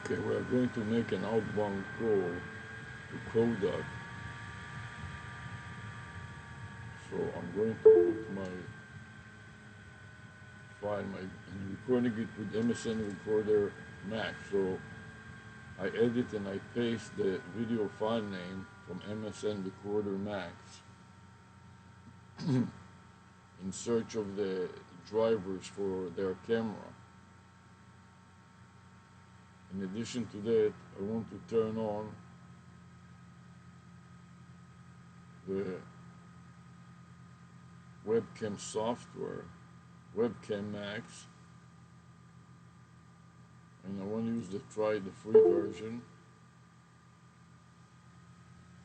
Okay, we're going to make an outbound call to Kodak. So I'm going to put my file, I'm recording it with MSN Recorder Max. So I edit and I paste the video file name from MSN Recorder Max in search of the drivers for their camera. In addition to that, I want to turn on the webcam software, Webcam Max, and I want to use the free version.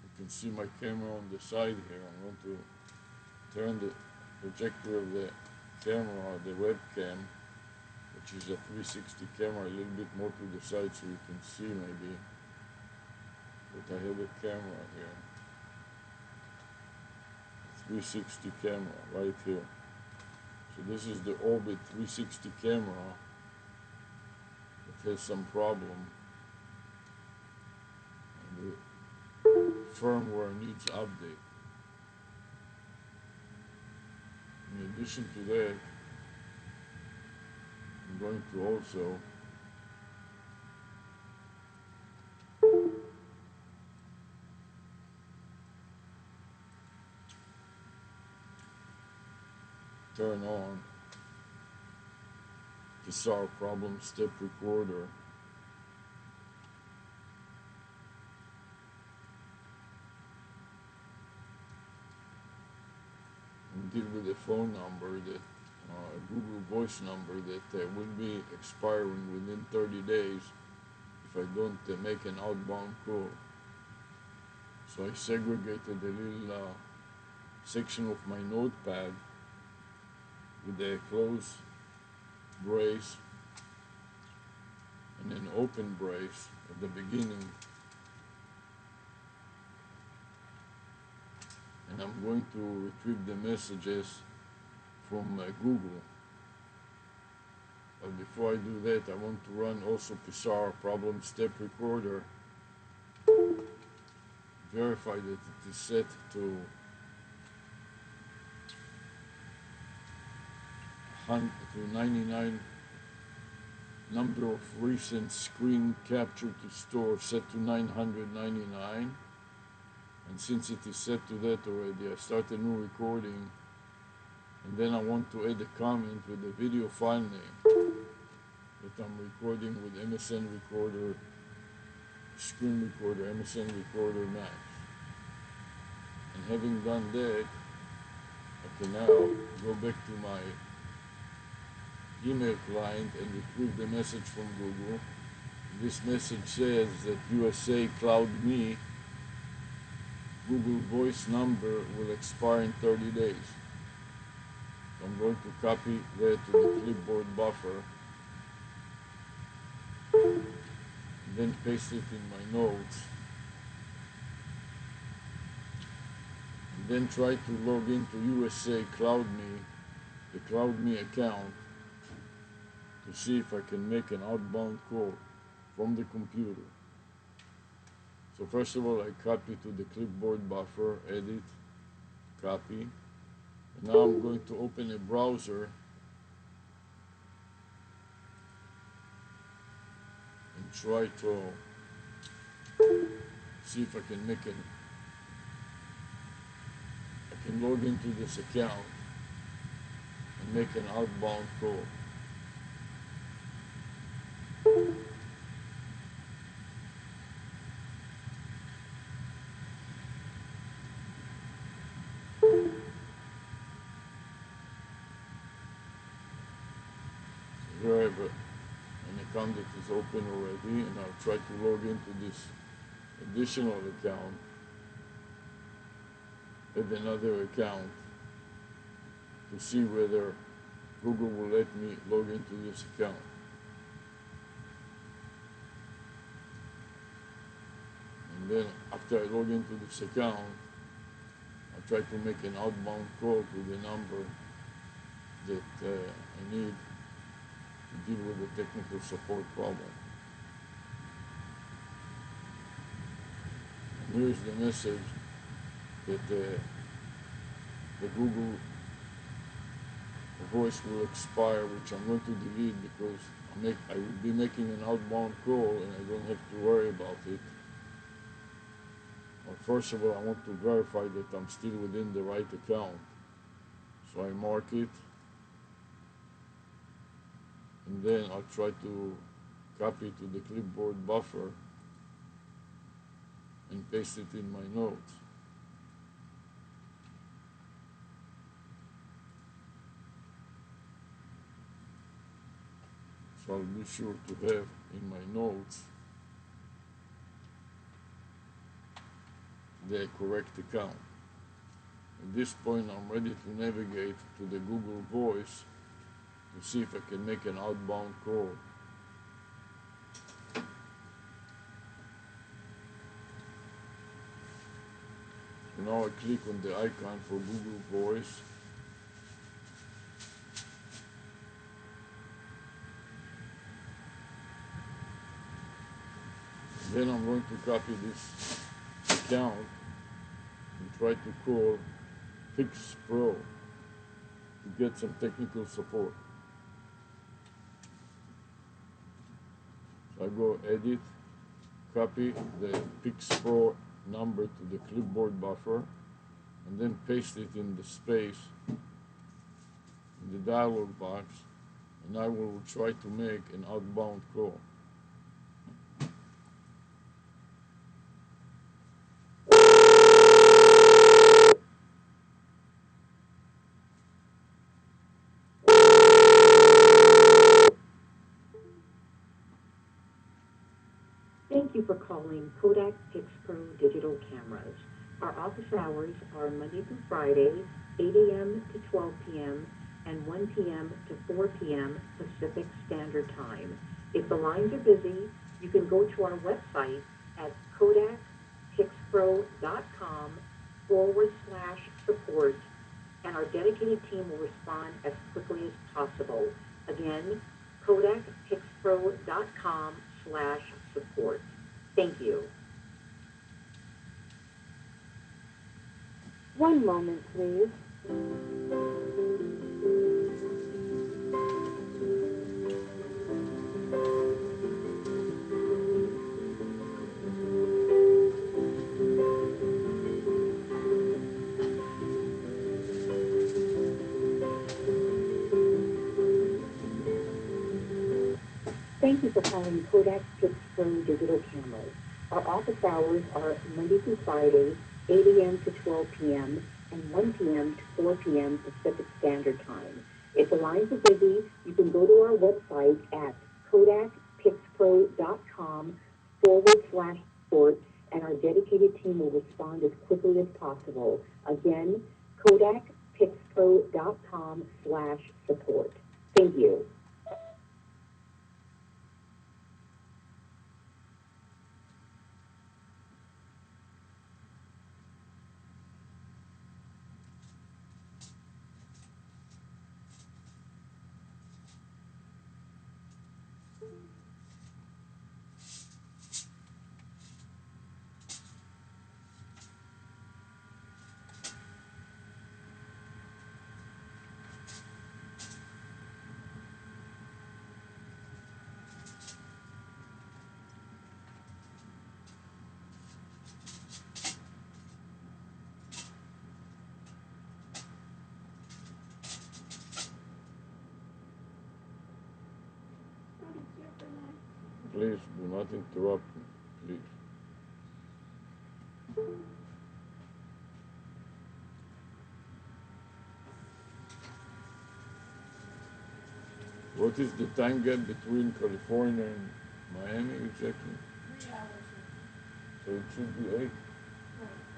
You can see my camera on the side here. I'm going to turn the projector of the camera, the webcam, which is a 360 camera, a little bit more to the side so you can see maybe. But I have a camera here, 360 camera right here. So this is the Orbit 360 camera. It has some problem, and the firmware needs update. In addition to that, I'm going to also turn on the SAR problem step recorder. And deal with a phone number that, a Google Voice number that will be expiring within 30 days if I don't make an outbound call. So I segregated a little section of my notepad with a closed brace and an open brace at the beginning. And I'm going to retrieve the messages from Google. But before I do that, I want to run also PSAR problem step recorder. Verify that it is set to 99 number of recent screen capture to store set to 999. And since it is set to that already, I start a new recording, and then I want to add a comment with the video file name that I'm recording with MSN Recorder, Screen Recorder, MSN Recorder Max. And having done that, I can now go back to my email client and retrieve the message from Google. This message says that USA Cloud Me Google Voice number will expire in 30 days. So I'm going to copy that to the clipboard buffer, and then paste it in my notes, and then try to log into USA Cloud Me, the Cloud Me account, to see if I can make an outbound call from the computer. So first of all, I copy to the clipboard buffer, edit, copy. And now I'm going to open a browser and try to see if I can make it. I can log into this account and make an outbound call. Here I have an account that is open already, and I'll try to log into this additional account, add another account to see whether Google will let me log into this account. And then after I log into this account, I'll try to make an outbound call to the number that I need to deal with the technical support problem. Here's the message that the Google voice will expire, which I'm going to delete because I will be making an outbound call and I don't have to worry about it. Well, first of all, I want to verify that I'm still within the right account. So I mark it, and then I'll try to copy to the clipboard buffer and paste it in my notes. So I'll be sure to have in my notes the correct account. At this point, I'm ready to navigate to the Google Voice to see if I can make an outbound call. So now I click on the icon for Google Voice. Then I'm going to copy this account and try to call Fix Pro to get some technical support. So I go Edit, copy the Fix Pro number to the clipboard buffer, and then paste it in the space in the dialog box, and I will try to make an outbound call. Thank you for calling Kodak PixPro Digital Cameras. Our office hours are Monday through Friday, 8 a.m. to 12 p.m. and 1 p.m. to 4 p.m. Pacific Standard Time. If the lines are busy, you can go to our website at kodakpixpro.com/support, and our dedicated team will respond as quickly as possible. Again, kodakpixpro.com/support. Thank you. One moment, please. Thank you for calling Kodak PixPro Digital Cameras. Our office hours are Monday through Friday, 8 a.m. to 12 p.m. and 1 p.m. to 4 p.m. Pacific Standard Time. If the lines are busy, you can go to our website at kodakpixpro.com/support, and our dedicated team will respond as quickly as possible. Again, kodakpixpro.com/support. Thank you. Please do not interrupt me, please. What is the time gap between California and Miami exactly? 3 hours. So it should be 8. Right,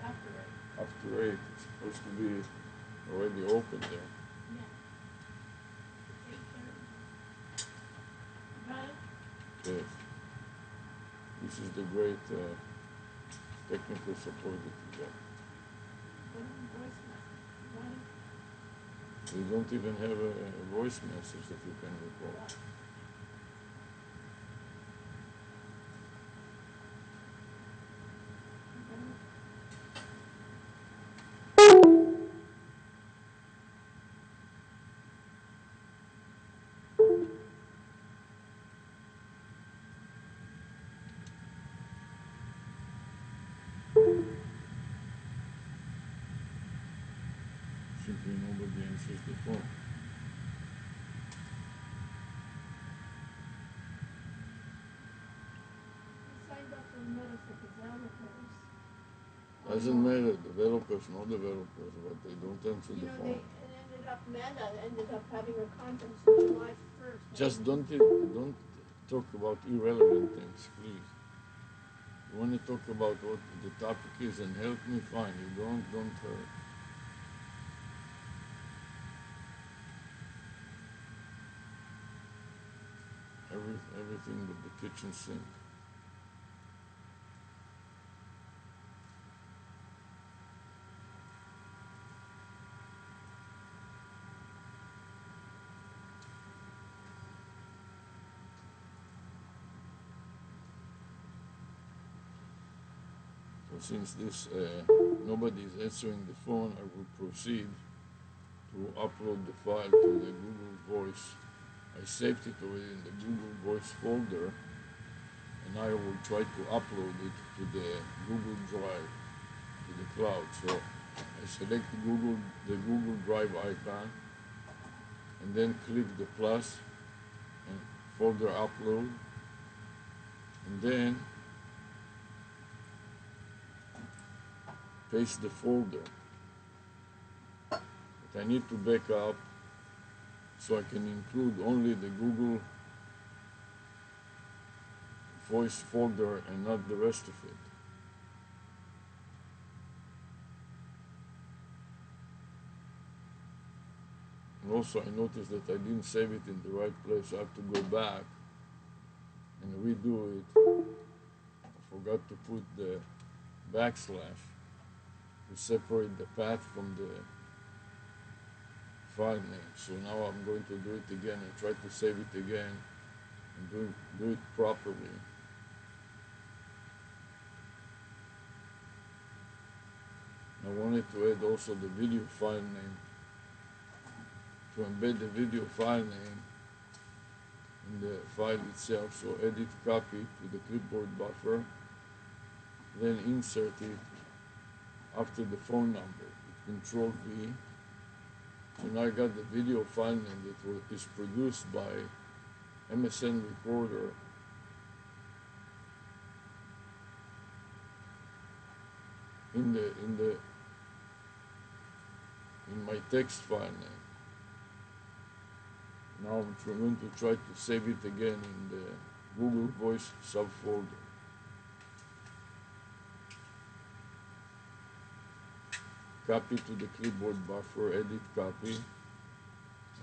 after 8. After 8, it's supposed to be already open there. Yeah. 8:30. Got it? Yes. This is the great technical support that you get. Put on voicemail. Got it? You don't even have a voice message that you can record. Got it? Simply nobody answers the phone. I signed up for Meta for developers. Doesn't matter, developers, no developers, but they don't answer You the know, phone. it ended up, Meta ended up having a conference on July 1st. Just don't talk about irrelevant things, please. You want to talk about what the topic is and help me, fine. You don't hurt. Everything but the kitchen sink. So since this nobody is answering the phone, I will proceed to upload the file to the Google Voice. I saved it already in the Google Voice folder, and I will try to upload it to the Google Drive, to the cloud. So I select the Google Drive icon, and then click the plus and folder upload, and then paste the folder. But I need to back up so I can include only the Google Voice folder and not the rest of it. And also I noticed that I didn't save it in the right place. I have to go back and redo it. I forgot to put the backslash to separate the path from the file name. So now I'm going to do it again and try to save it again and do it properly. I wanted to add also the video file name, to embed the video file name in the file itself. So edit copy to the clipboard buffer, then insert it after the phone number with Control V. So now I got the video file name that is produced by MSN Recorder in my text file name. Now I'm going to try to save it again in the Google Voice subfolder. Copy to the clipboard buffer, edit copy,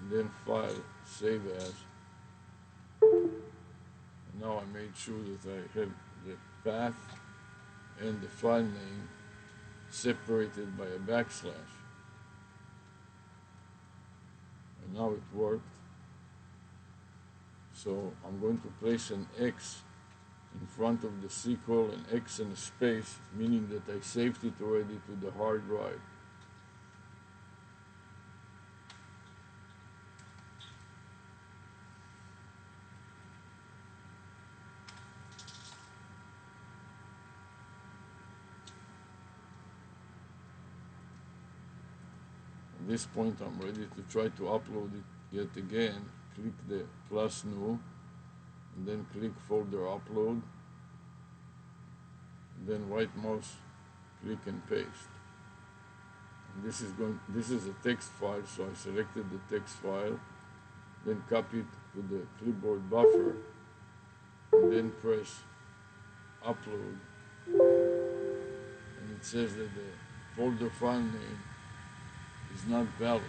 and then file, save as. And now I made sure that I have the path and the file name separated by a backslash. And now it worked. So I'm going to place an X in front of the sequel, an X and a space, meaning that I saved it already to the hard drive. At this point I'm ready to try to upload it yet again. Click the plus new, and then click folder upload, and then right mouse click and paste. And this is a text file, so I selected the text file, then copy it to the clipboard buffer, and then press upload, and it says that the folder file name is not valid.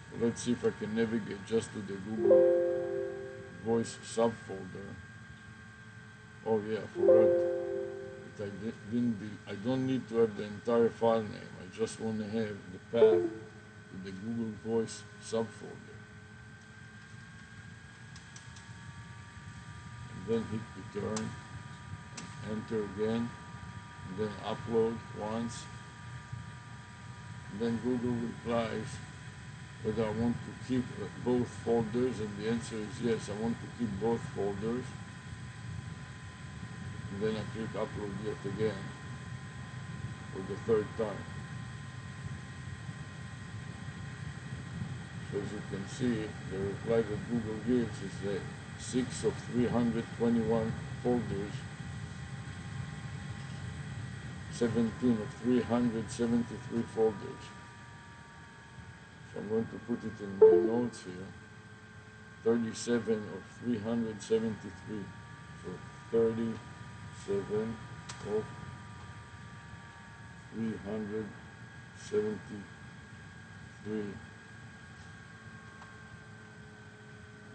So let's see if I can navigate just to the Google Voice subfolder. Oh yeah, I forgot that I don't need to have the entire file name. I just want to have the path to the Google Voice subfolder. And then hit return, and enter again, and then upload once. And then Google replies whether I want to keep both folders, and the answer is yes, I want to keep both folders. And then I click upload yet again. for the third time. So as you can see, the reply that Google gives is that 6 of 321 folders, 17 of 373 folders. So I'm going to put it in my notes here. 37 of 373. So 37 of 373.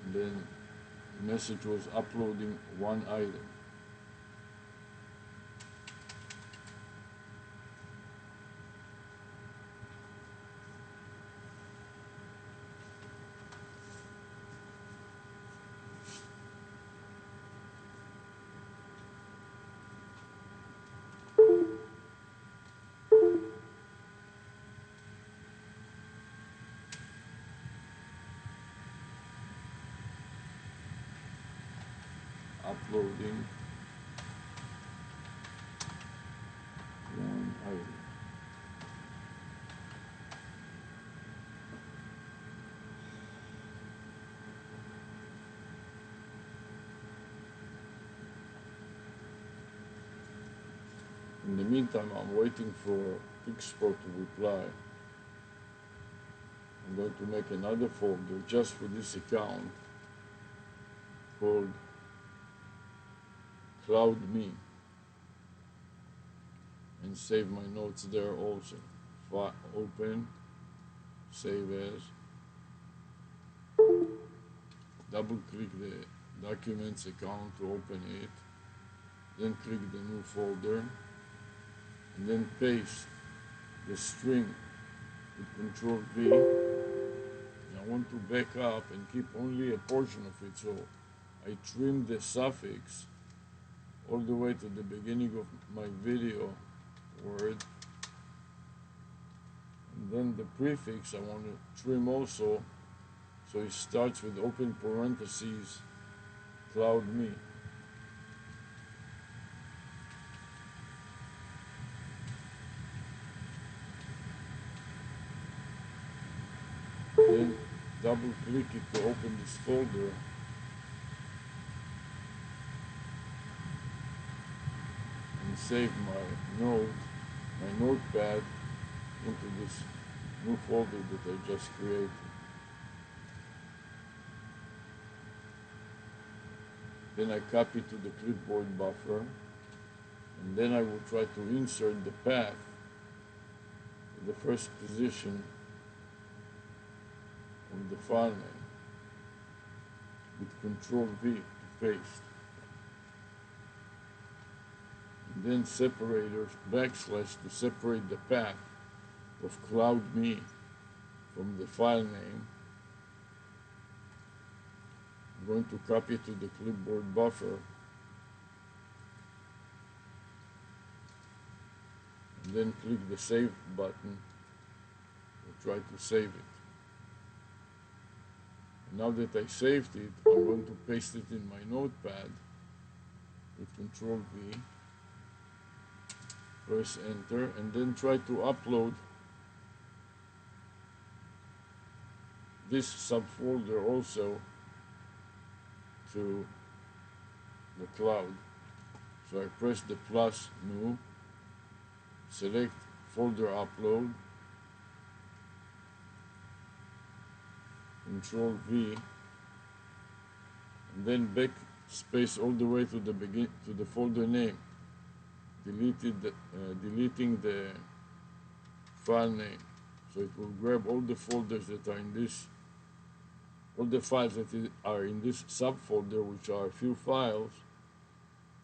And then the message was uploading one item. Uploading one item. In the meantime, I'm waiting for Pixpro to reply. I'm going to make another folder just for this account called Cloud Me and save my notes there also. Open, save as, double click the documents account to open it, then click the new folder, and then paste the string with Control V. And I want to back up and keep only a portion of it, so I trim the suffix all the way to the beginning of my video word, and then the prefix I want to trim also, so it starts with open parentheses Cloud Me. Then double click it to open this folder, and save my notepad into this new folder that I just created. Then I copy to the clipboard buffer, and then I will try to insert the path to the first position of the file name with Control V to paste. And then separators backslash to separate the path of Cloud Me from the file name. I'm going to copy it to the clipboard buffer, and then click the Save button to try to save it. And now that I saved it, I'm going to paste it in my notepad with Control V, press Enter, and then try to upload this subfolder also to the cloud. So I press the plus new, select folder upload, Control V, and then backspace all the way to the folder name, deleting the file name. So it will grab all the folders that are in this, all the files that are in this subfolder, which are a few files,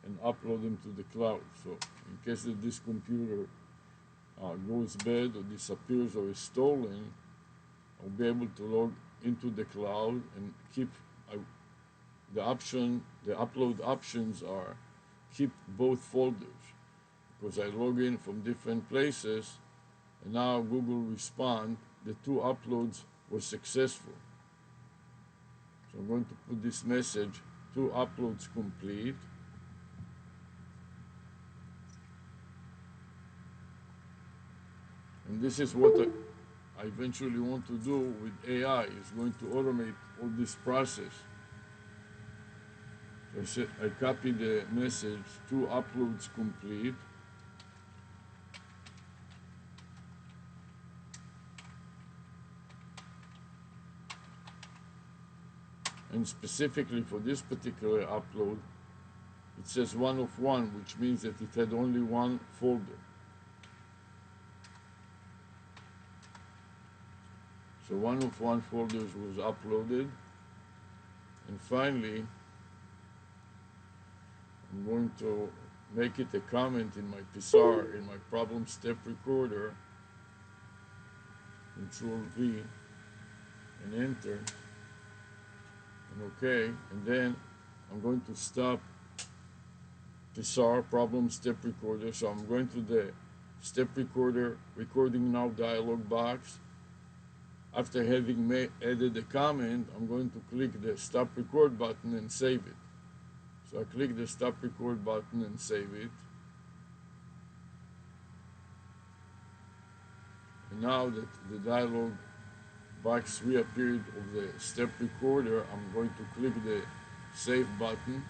and upload them to the cloud. So in case that this computer goes bad or disappears or is stolen, I'll be able to log into the cloud and keep the upload options are keep both folders, because I log in from different places, and now Google respond the 2 uploads were successful. So I'm going to put this message, 2 uploads complete. And this is what I eventually want to do with AI, is going to automate all this process. So I copy the message, 2 uploads complete. And specifically for this particular upload, it says 1 of 1, which means that it had only one folder. So 1 of 1 folders was uploaded. And finally, I'm going to make it a comment in my PSAR, in my problem step recorder, Control V, and enter, and OK, and then I'm going to stop PSAR, problem step recorder. So I'm going to the step recorder, recording now dialog box. After having added a comment, I'm going to click the stop record button and save it. So I click the stop record button and save it. And now that the dialog box reappeared of the step recorder, I'm going to click the save button.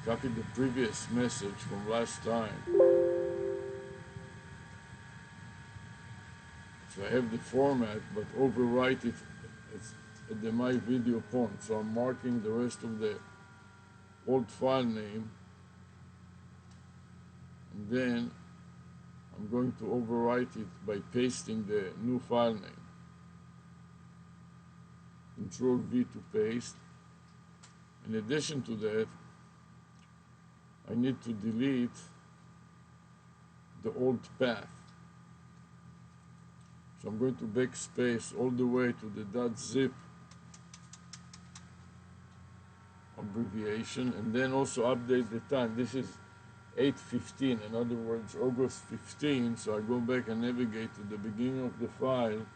Copy the previous message from last time. So I have the format, but overwrite it at the my video point. So I'm marking the rest of the old file name, and then I'm going to overwrite it by pasting the new file name. Control V to paste. In addition to that, I need to delete the old path. So I'm going to backspace all the way to the .zip abbreviation, and then also update the time. This is 8:15, in other words, August 15. So I go back and navigate to the beginning of the file,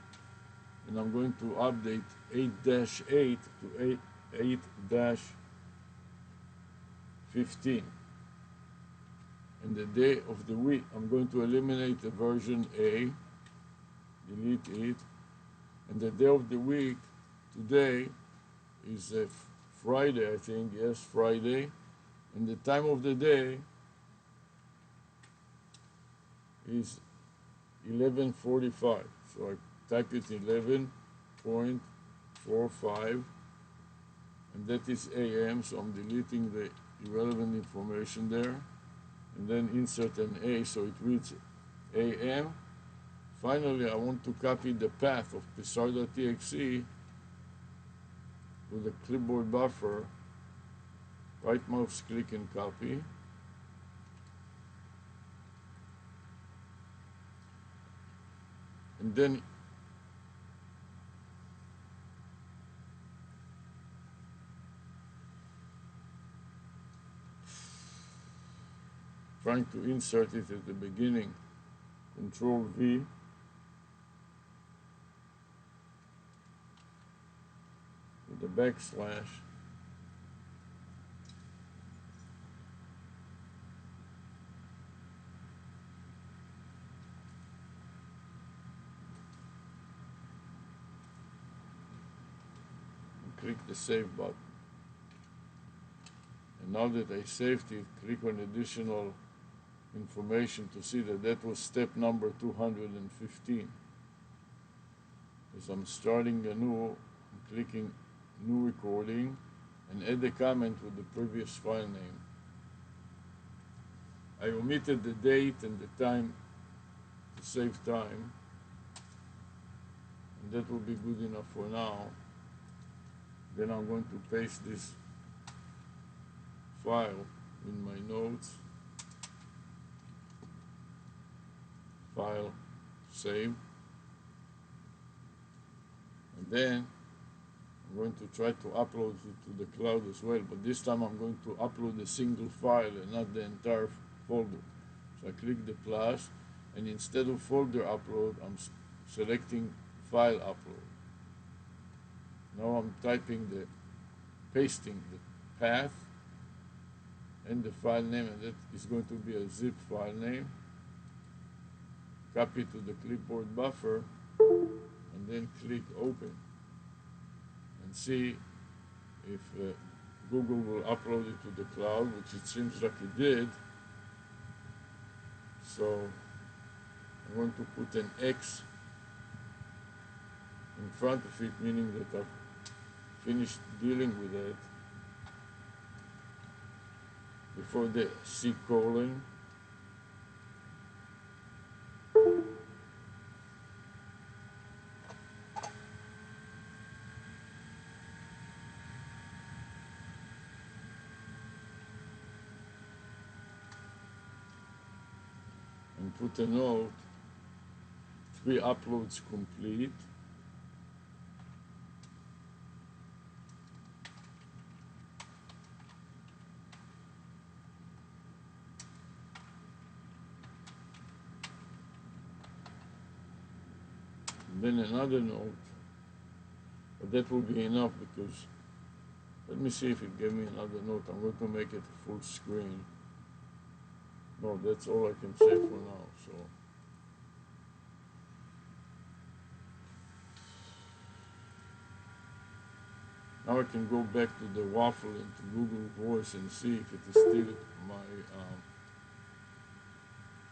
and I'm going to update 8-8 to 8-15. And the day of the week, I'm going to eliminate the version A, delete it, and the day of the week, today, is Friday, I think, yes, Friday, and the time of the day is 11:45. So I type it 11.45, and that is AM, so I'm deleting the irrelevant information there, and then insert an A, so it reads AM. Finally, I want to copy the path of PSAR.txt to the clipboard buffer. Right mouse click and copy. And then trying to insert it at the beginning, Control V. With the backslash. And click the save button. And now that I saved it, click on additional information to see that that was step number 215. As I'm starting anew, I'm clicking new recording and add a comment with the previous file name. I omitted the date and the time to save time, and that will be good enough for now. Then I'm going to paste this file in my notes, file, save, and then I'm going to try to upload it to the cloud as well, but this time I'm going to upload a single file and not the entire folder. So I click the plus, and instead of folder upload, I'm selecting file upload. Now I'm pasting the path and the file name, and that is going to be a zip file name. Copy to the clipboard buffer, and then click open, and see if Google will upload it to the cloud, which it seems like it did. So I'm going to put an X in front of it, meaning that I've finished dealing with it, before the C colon. And put a note, 3 uploads complete. And then another note, but that will be enough, because let me see if it gave me another note. I'm going to make it a full screen. No, that's all I can say for now. So now I can go back to the waffle into Google Voice and see if it is still, my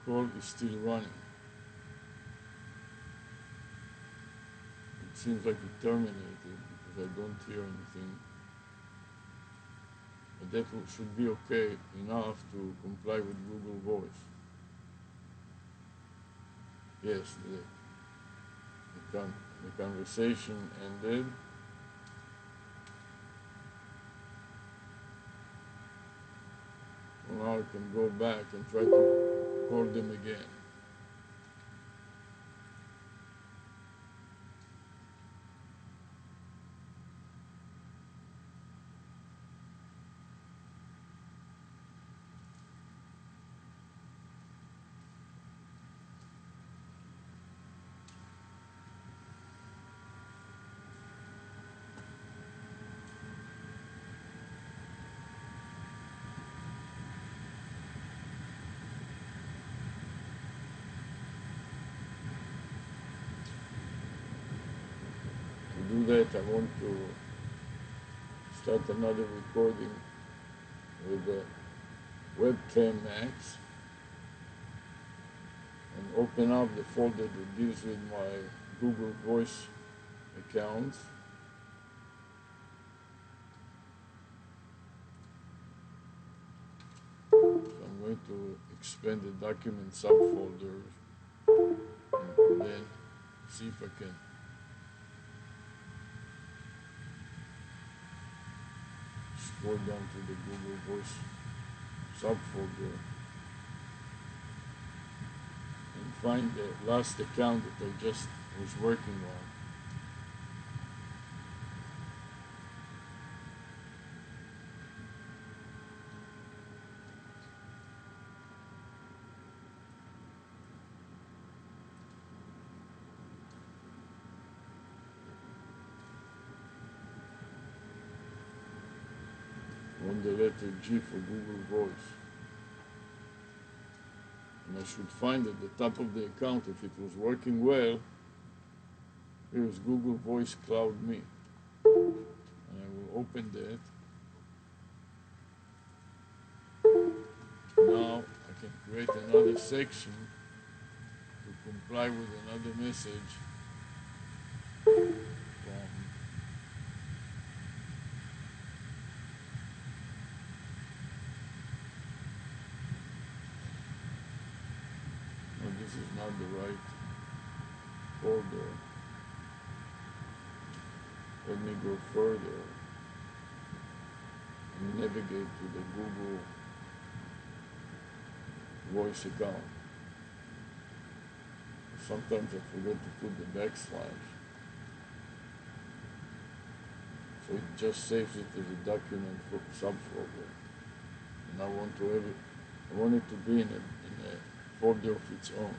call is still running. It seems like it terminated because I don't hear anything. But that should be okay enough to comply with Google Voice. Yes, the conversation ended. So now I can go back and try to call them again. To do that, I want to start another recording with the webcam Max and open up the folder that deals with my Google Voice account. So I'm going to expand the document subfolder and then see if I can scroll down to the Google Voice subfolder and find the last account that I just was working on. On the letter G for Google Voice. And I should find at the top of the account, if it was working well, here is Google Voice Cloud Me. And I will open that. Now I can create another section to comply with another message from no, this is not the right folder. Let me go further and navigate to the Google Voice account. Sometimes I forget to put the backslash. So it just saves it as a document subfolder. And I want to have it, I want it to be in a folder of its own.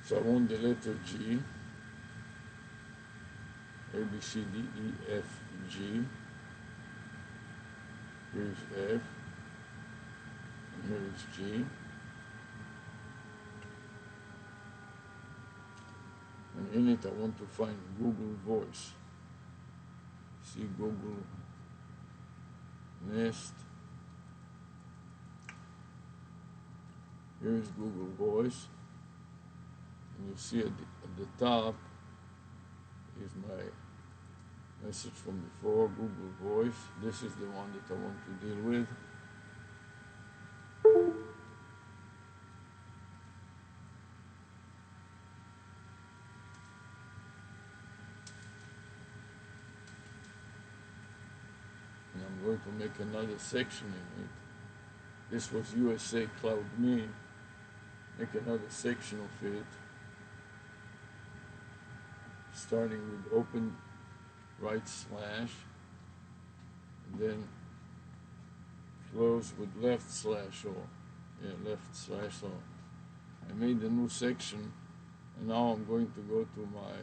So I want the letter G, A, B, C, D, E, F, G. Here is F, and here is G. And in it I want to find Google Voice. See Google Nest. Here is Google Voice. And you see at the top is my message from before, Google Voice. This is the one that I want to deal with. And I'm going to make another section in it. This was USA Cloud Me. Make another section of it, starting with open right slash, and then close with left slash or, left slash or. I made a new section, and now I'm going to go to my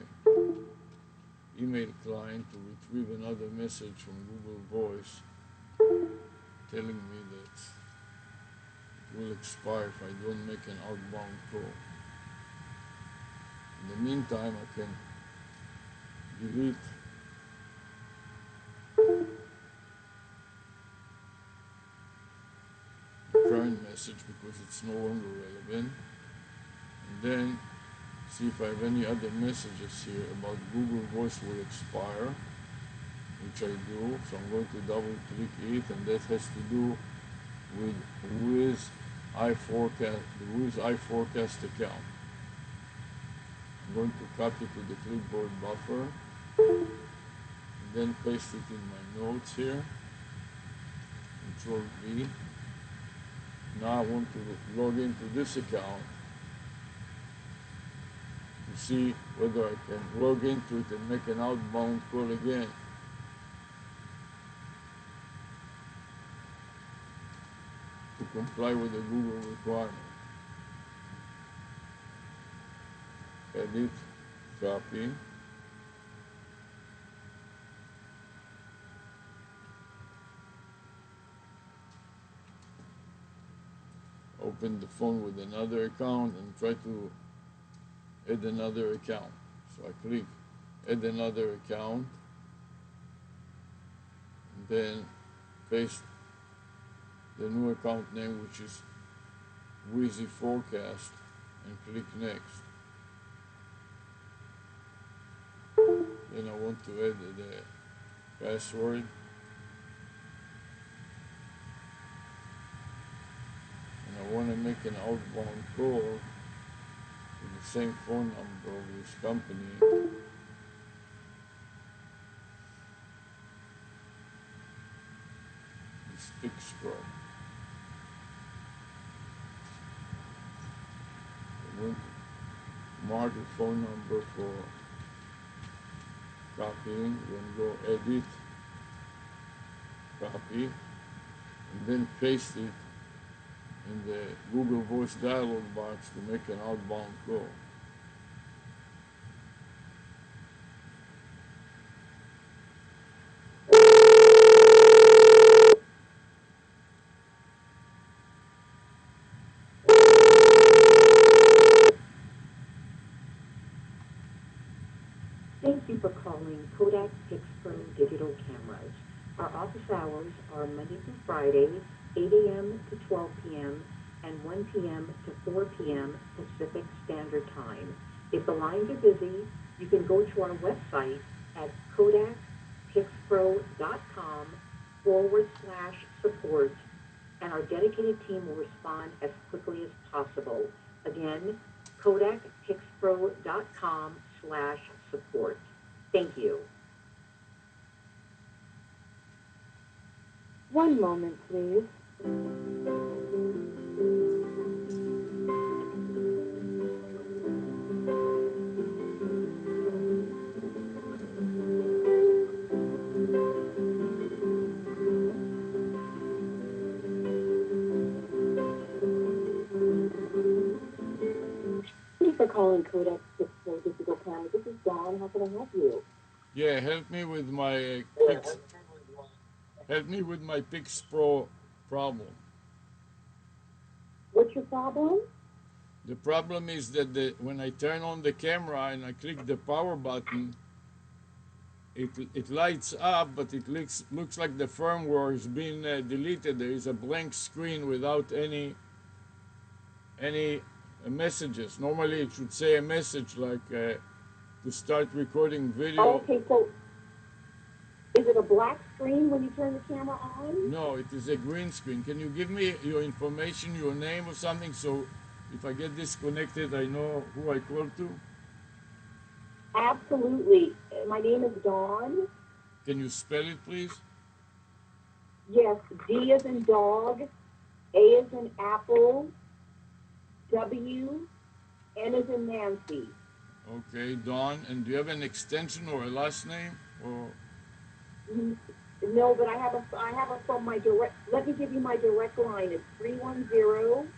email client to retrieve another message from Google Voice telling me that it will expire if I don't make an outbound call. In the meantime, I can delete the current message because it's no longer relevant, and then see if I have any other messages here about Google Voice will expire, which I do. So I'm going to double click it, and that has to do with Wiz iForecast, the Wiz iForecast account. I'm going to copy to the clipboard buffer, and then paste it in my notes here. Control V. Now I want to log into this account to see whether I can log into it and make an outbound call again. To comply with the Google requirement. Edit, copy. Open the phone with another account and try to add another account. So I click add another account, and then paste the new account name, which is Wheezy Forecast, and click next. Then I want to add the password, and I want to make an outbound call to the same phone number of this company. This Pixpro. I'm going to mark the phone number for copying, then go edit, copy, and then paste it in the Google Voice dialog box to make an outbound call. Thank you for calling Kodak Pixpro Digital Cameras. Our office hours are Monday through Friday, 8 a.m. to 12 p.m. and 1 p.m. to 4 p.m. Pacific Standard Time. If the lines are busy, you can go to our website at kodakpixpro.com/support, and our dedicated team will respond as quickly as possible. Again, kodakpixpro.com/support. Thank you. One moment, please. Thank you for calling Kodak Pixpro Digital Camera. This is Dawn. How can I help you? Yeah, help me with my Help me with my Pix Pro problem. What's your problem? The problem is that when I turn on the camera and I click the power button, it lights up, but it looks like the firmware is being deleted. There is a blank screen without any messages. Normally, it should say a message like to start recording Oh, video. okay, so is it a black screen when you turn the camera on? No, it is a green screen. Can you give me your information, your name or something, so if I get disconnected, I know who I call to? Absolutely. My name is Dawn. Can you spell it, please? Yes, D as in dog, A as in apple, W, N as in Nancy. Okay, Dawn. And do you have an extension or a last name? Or No, but I have a from my direct. Let me give you my direct line. It's 310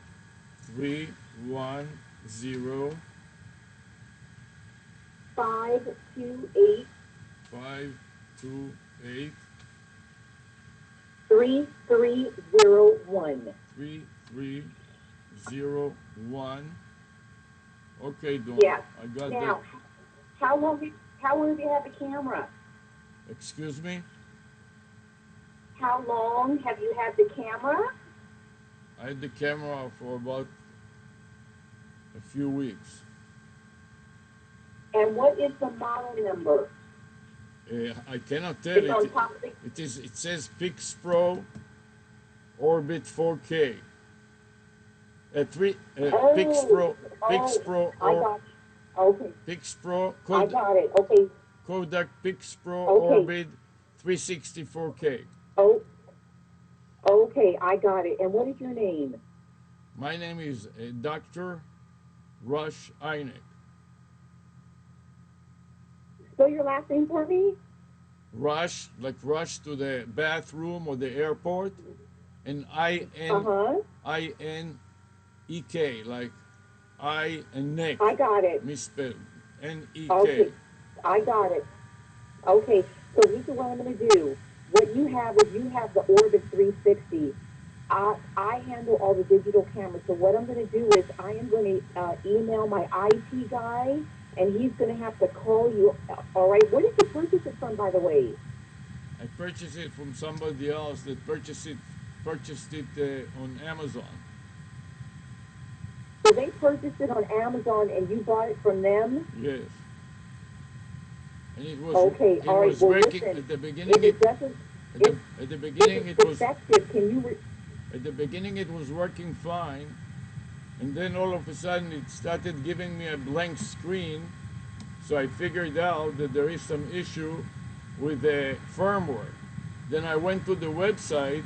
310 528 528 3301. 3301. Okay, Dawn. Yes. I got that. Now, how long have you had the camera? Excuse me? How long have you had the camera? I had the camera for about a few weeks. And what is the model number? I cannot tell It's it. on top of the. It says Pix Pro Orbit 4K. Pix Pro I got you. Okay, Pix Pro I got it. Okay, Kodak Pix Pro okay. Orbit 364K. Oh, okay, I got it. And what is your name? My name is Dr. Rush Einek. Spell your last name for me. Rush, like rush to the bathroom or the airport, and I-N-E-K, like I and neck, I got it. misspelled, N-E-K. Okay, I got it. Okay, so this is what I'm going to do. What you have is you have the Orbit 360. I handle all the digital cameras. So what I'm going to do is I am going to email my IT guy, and he's going to have to call you. All right. Where did you purchase it from, by the way? I purchased it from somebody else that purchased it on Amazon. So they purchased it on Amazon, and you bought it from them? Yes. And it was Okay. it All right. was Well, working listen. at the beginning. If it doesn't, At the if beginning it's it was defective, can you? at the beginning it was working fine, and then all of a sudden it started giving me a blank screen. So I figured out that there is some issue with the firmware. Then I went to the website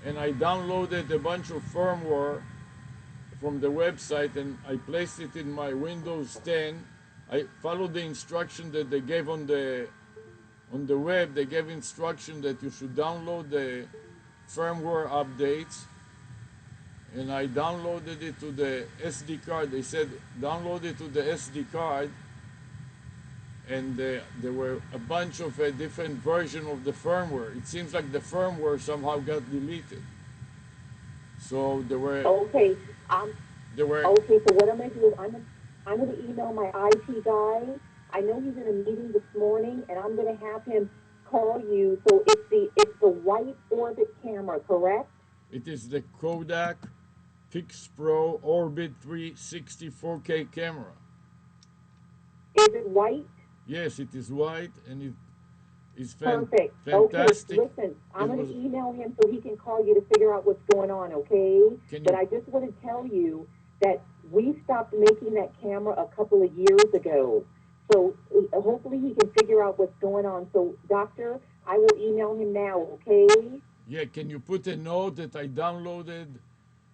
and I downloaded a bunch of firmware from the website and I placed it in my Windows 10. I followed the instruction that they gave on the web. They gave instruction that you should download the firmware updates, and I downloaded it to the SD card. They said download it to the SD card, and there were a bunch of different versions of the firmware. It seems like the firmware somehow got deleted. So there were Okay. there were Okay. So what I'm going to do is I'm going to email my IT guy. I know he's in a meeting this morning, and I'm going to have him call you. So it's the white Orbit camera, correct? it is the Kodak Pix Pro Orbit 364K camera. Is it white? Yes, it is white and it is Perfect. fantastic. Okay, listen, I'm It going was- to email him so he can call you to figure out what's going on, okay? Can But you- I just want to tell you that we stopped making that camera a couple of years ago. So hopefully he can figure out what's going on. So, doctor, I will email him now, okay? Yeah, can you put a note that I downloaded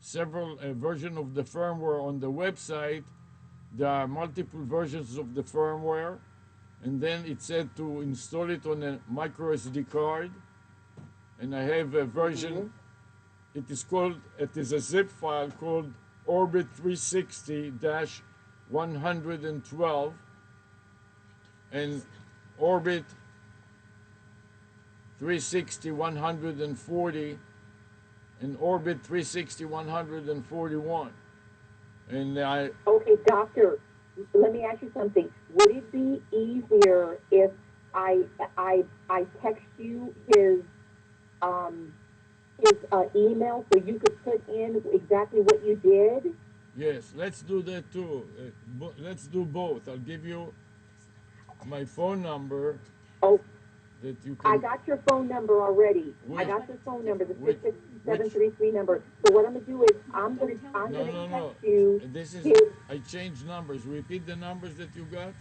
several versions of the firmware on the website? There are multiple versions of the firmware, and then it said to install it on a micro SD card. And I have a version. It is a zip file called Orbit 360-112 and Orbit 360, 140, and orbit 360, 141. And I, Okay, doctor, let me ask you something. Would it be easier if I text you his email so you could put in exactly what you did? yes, let's do that too. Let's do both. I'll give you my phone number Oh, that you I can. got your phone number already. I Which, got your phone number, the which, which 66733 number. So what I'm gonna do is I'm no, gonna no, no. text you This is, his. I changed numbers. Repeat the numbers that you got.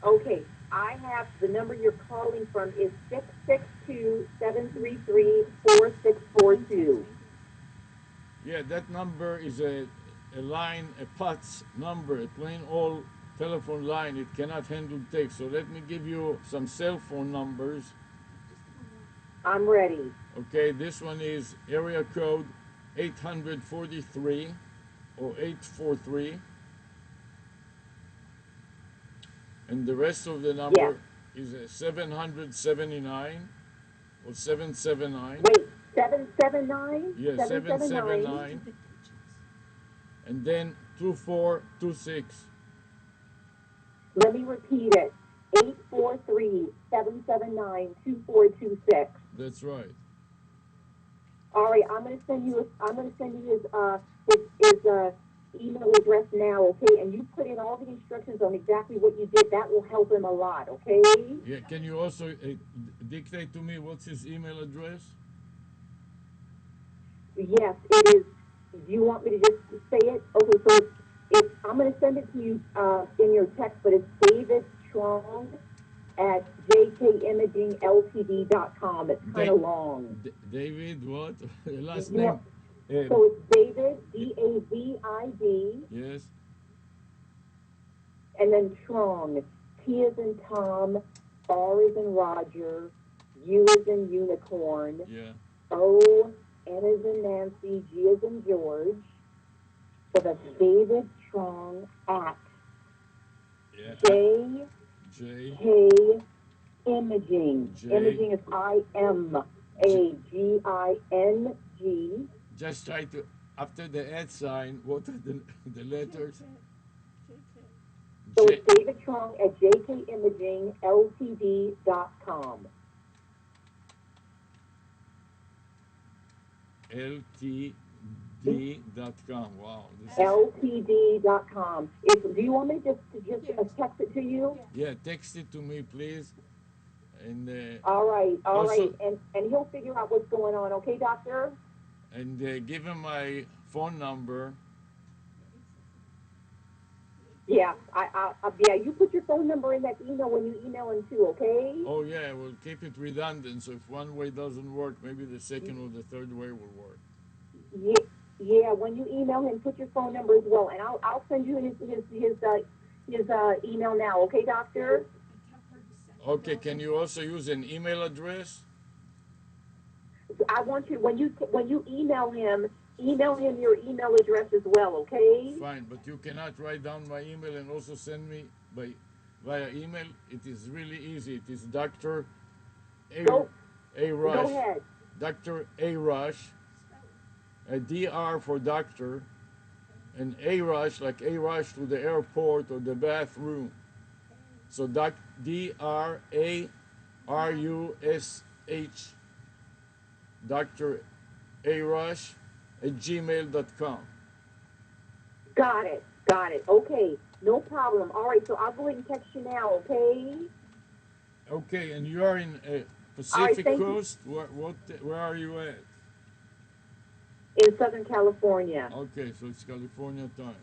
Okay, I have the number you're calling from is 662-733-4642. Yeah, that number is a line, a PUTS number, a plain old telephone line. It cannot handle text. So let me give you some cell phone numbers. I'm ready. Okay, this one is area code 843 or 843. And the rest of the Yes. number is 779 or 779. Wait, 779? Yeah, 779. And then 2426. Let me repeat it. 843-779-2426. That's right. All right, I'm gonna send you his email address now, okay? And you put in all the instructions on exactly what you did. That will help him a lot, okay? Yeah, can you also dictate to me what's his email address? Yes, it is. Do you want me to just say it? Okay, so it's I'm gonna send it to you in your text, but it's David Strong at jkimagingltd.com. It's kind of long. David, what? Last You name? want, so it's David, David, Yes. and then Trong, T as in Tom, R as in Roger, U as in unicorn, Yeah. O, N as in Nancy, G as in George. So that's David Trong at Yeah. JK J. Imaging. J. Imaging is IMAGING. Just try to, after the @ sign, what are the letters? So J. it's David Trong at jkimagingltd.com. LTD.com. Wow. This is, LTD.com. Do you want me to just text it to you? yeah, text it to me, please. And All right, also, and he'll figure out what's going on. Okay, doctor? and give him my phone number. Yeah, you put your phone number in that email when you email him too, okay? Oh yeah, we'll keep it redundant. So if one way doesn't work, maybe the second or the third way will work. Yeah, when you email him, put your phone number as well, and I'll send you his email now, okay, doctor? Okay, can you also use an email address? I want you when you email him your email address as well, okay? Fine, but you cannot write down my email and also send me via email. It is really easy. It is Dr. Go ARush. ahead. Dr. ARush. DR for doctor. And ARush, like a rush to the airport or the bathroom. So DRARUSH. Dr. ARush at gmail.com. Got it. Okay, no problem. All right, so I'll go ahead and text you now, okay? Okay, and you are in Pacific Coast? Where are you at? In Southern California, Okay, so it's California time.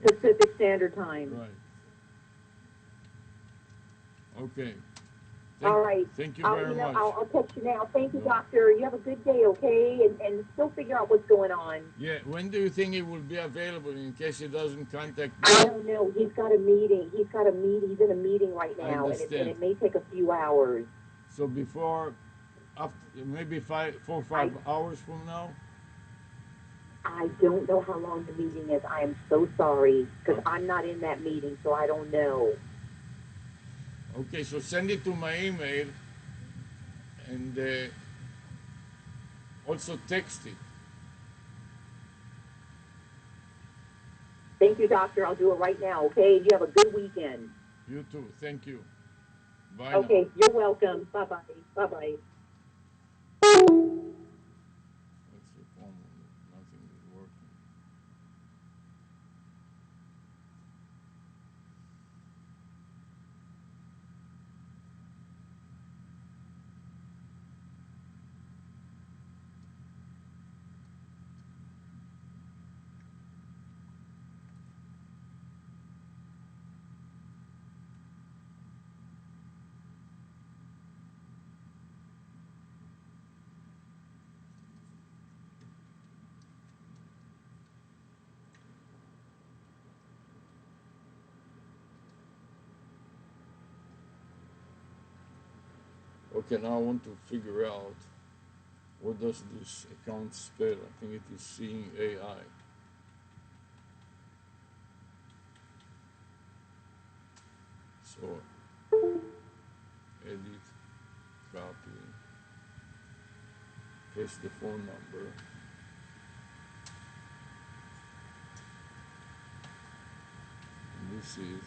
Pacific Standard Time. Right. Okay. All right. Thank you very much. I'll text you now. Thank you, No. doctor. You have a good day, okay? And still figure out what's going on. Yeah, when do you think it will be available in case he doesn't contact me? I don't know. He's got a meeting. He's in a meeting right I now, and understand. it may take a few hours. So maybe 4 or 5 hours from now? I don't know how long the meeting is. I am so sorry, because I'm not in that meeting, so I don't know. Okay, so send it to my email, and also text it. Thank you, doctor. I'll do it right now, okay? You have a good weekend. You too. Thank you. Bye now. Okay, you're welcome. Bye-bye. Bye-bye. What's the phone? Nothing is working. Okay, now I want to figure out what does this account spell. I think it is seeing AI. So edit, copy, paste the phone number. And this is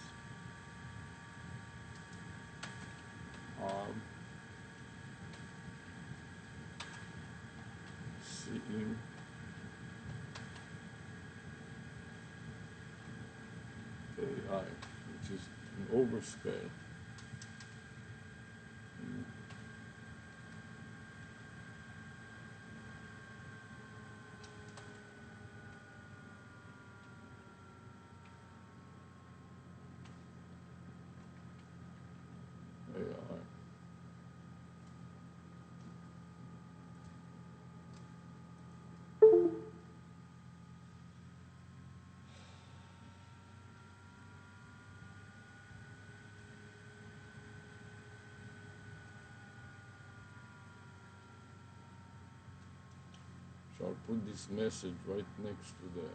seeing AI, which is an overspell. AI. So I'll put this message right next to the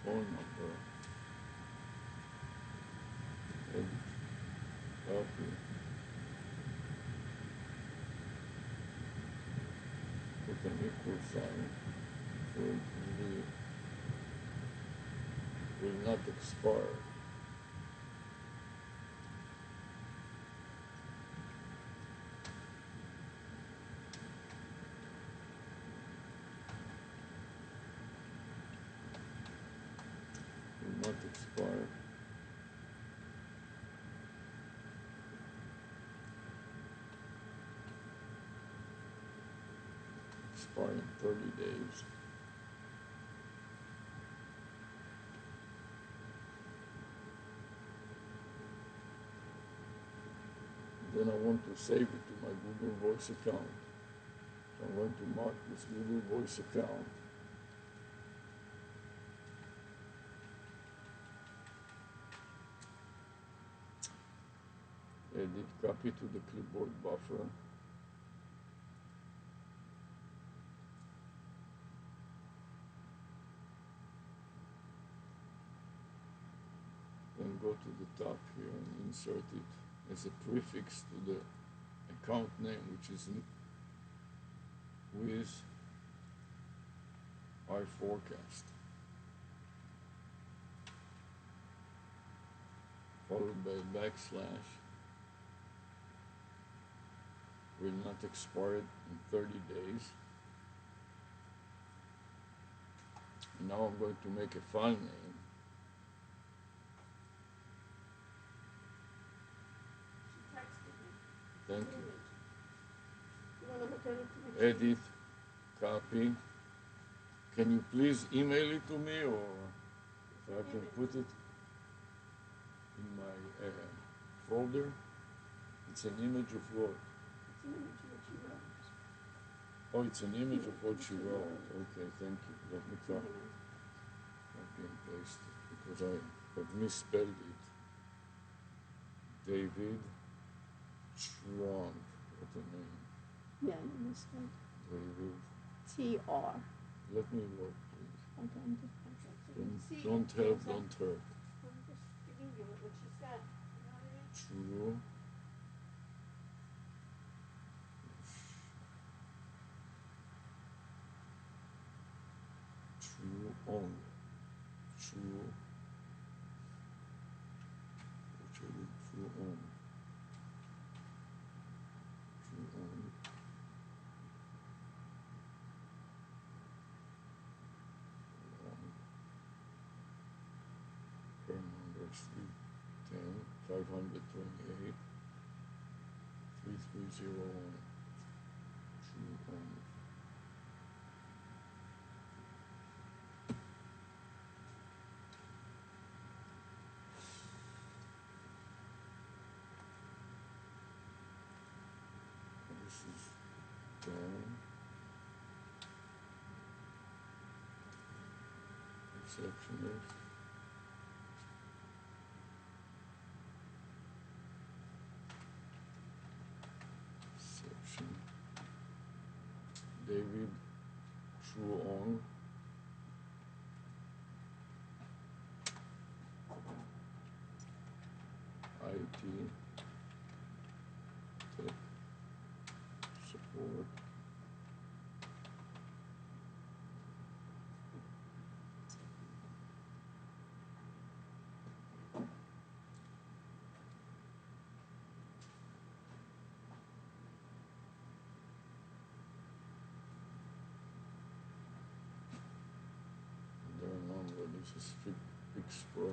phone number. And copy. Put an equal sign. So it will not expire. Will not expire. Expire in 30 days. Then I want to save it to my Google Voice account. So I'm going to mark this Google Voice account. Edit, copy to the clipboard buffer. Then go to the top here and insert it as a prefix to the account name, which is with our forecast, followed by a backslash. Will not expire in 30 days. And now I'm going to make a file name. She texted me. Thank Image. you. You want to look at it to make Edit, copy. Can you please email it to me, or if I can put it in my folder? It's an image of what? It's an image of what she wrote. Oh, it's an image of what she wrote. Okay, thank you. Let me It's an try. image. Copy and paste it because I have misspelled it. David Strong. What a name. Yeah, you misspelled David. T-R. Let me look, please. Okay, I'm just Don't help, don't hurt. I'm just giving you what true, true on, true, actually true on, true on, per number 310, 528, 3301, true on. This is done. Receptionist. Reception. David Truong. IT. Tech support. Their number, this is Fix Pro.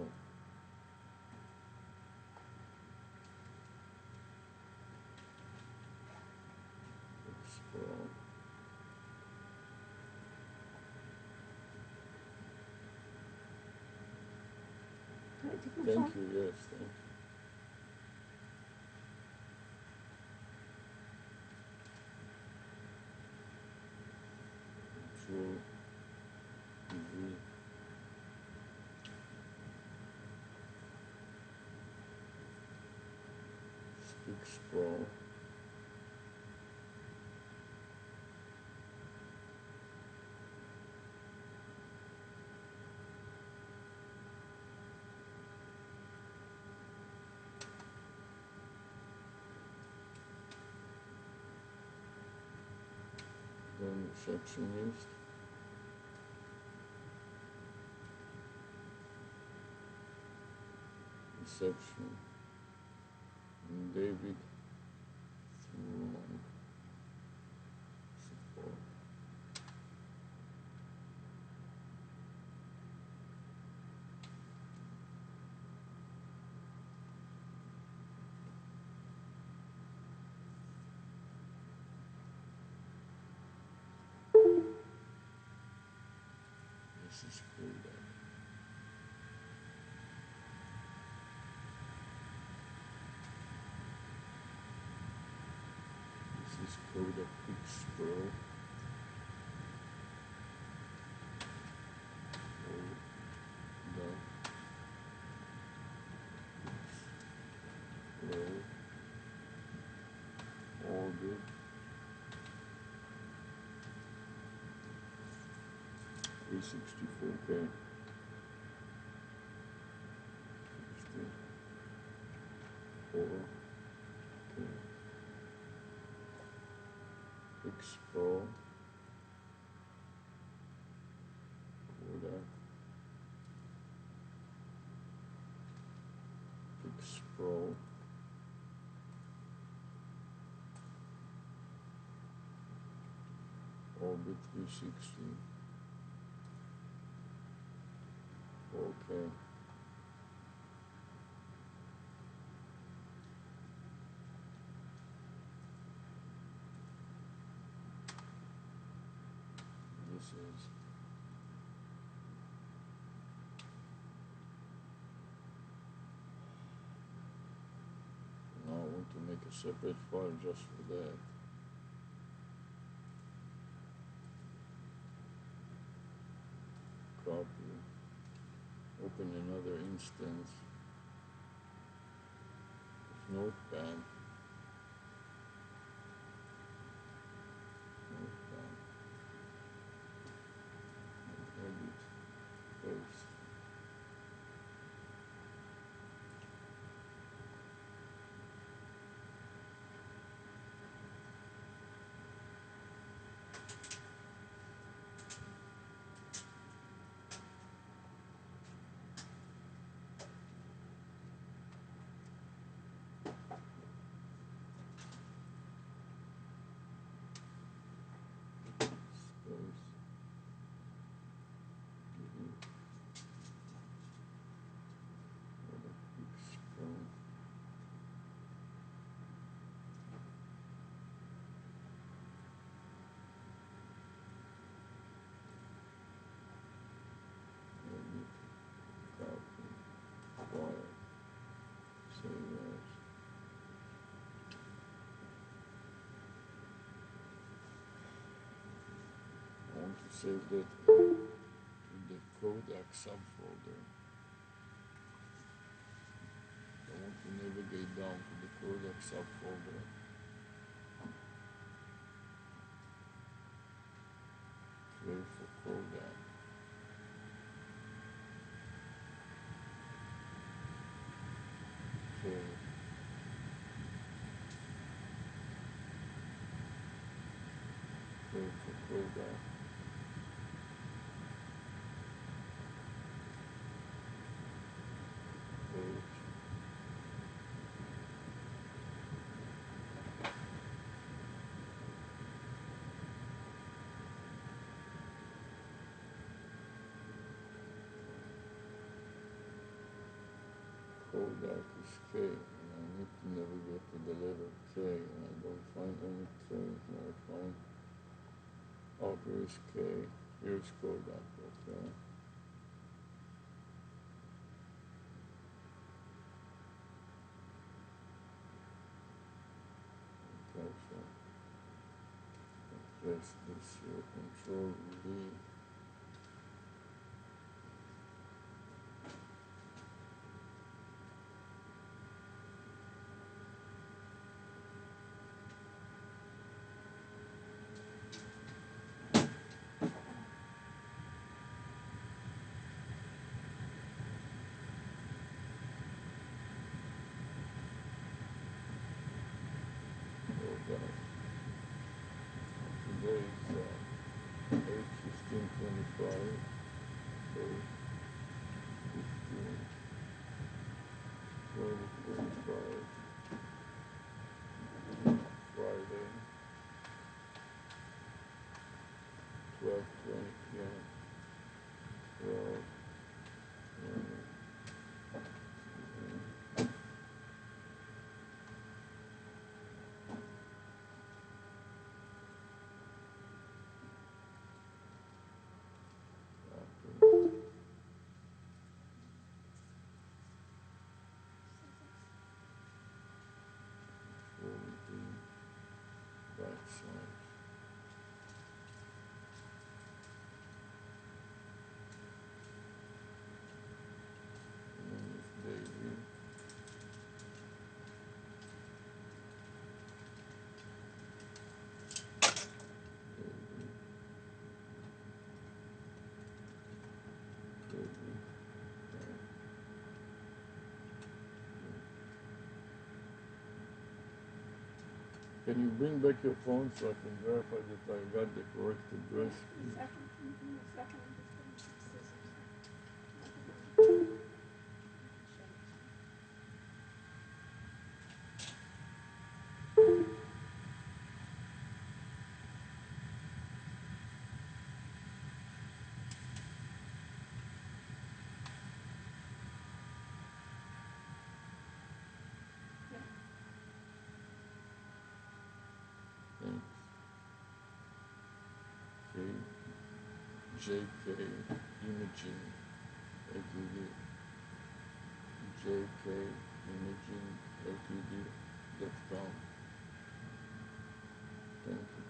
Fix Pro. Can I take my Thank phone? you, yes, thank you. Control V. Fix Pro. Then receptionist. Reception. And David Truong. Support. This is Kodak. This is Kodak Fix Pro. Kodak Fix Pro. Orbit. 364K. 64K. Fix Pro. Kodak. Fix Pro. Orbit 360. Okay. This is now I want to make a separate file just for that. Copy. Open another instance of Notepad. Notepad. Edit. Paste. going to save that in the Kodak subfolder. I want to navigate down to the Kodak subfolder. Okay, for Kodak. Okay. Okay, for Kodak. Page. Kodak is K, and I need to navigate to the letter K, and I don't find any K here. I find, oh, here's K, here's Kodak, okay. Okay, so press this here, Control V. Kodak. Today is 8/15/25, 8/15/2025, Friday, 12:20 p.m., 12:20 p.m. Copy, Control D, backslash, and then it's David, David, David, Can you bring back your phone so I can verify that I got the correct address, please? Second, a second, I'm just getting some scissors. Thanks. Okay. JK Imaging Ltd. JK Imaging Ltd.com. Thank you.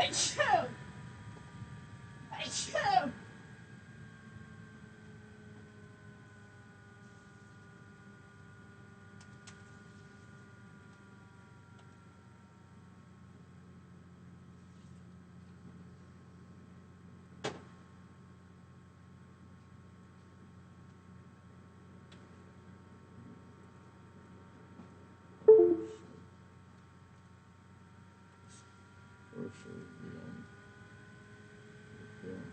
Achoo! Achoo! Or should it be on there?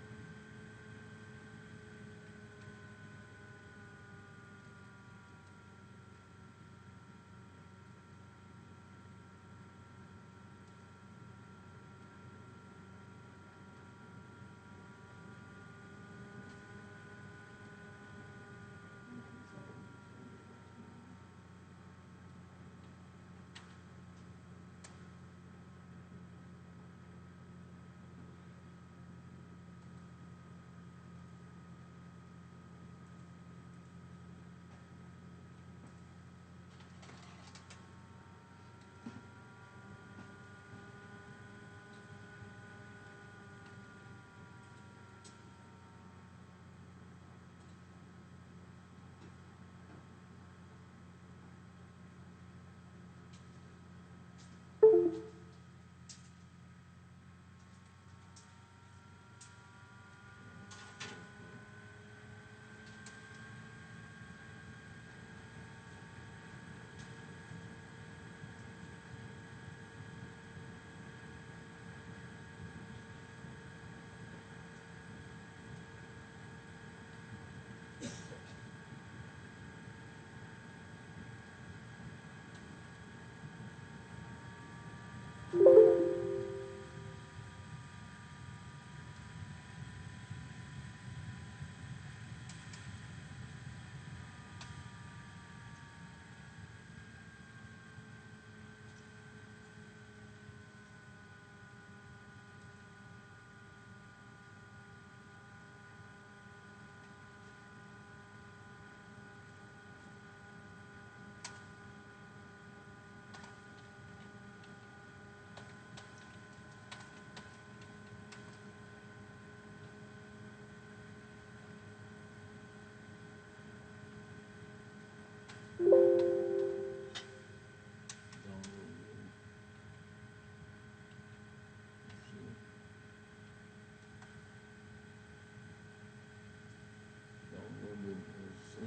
Downloaded as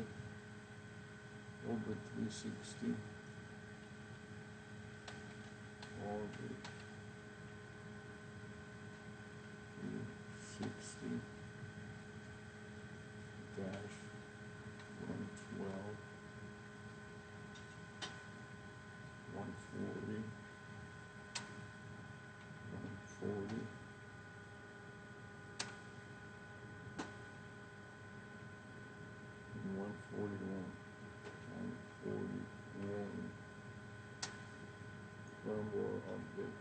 Orbit 360. Orbit 360 dash 112 140 140 and 141 141 firmware update.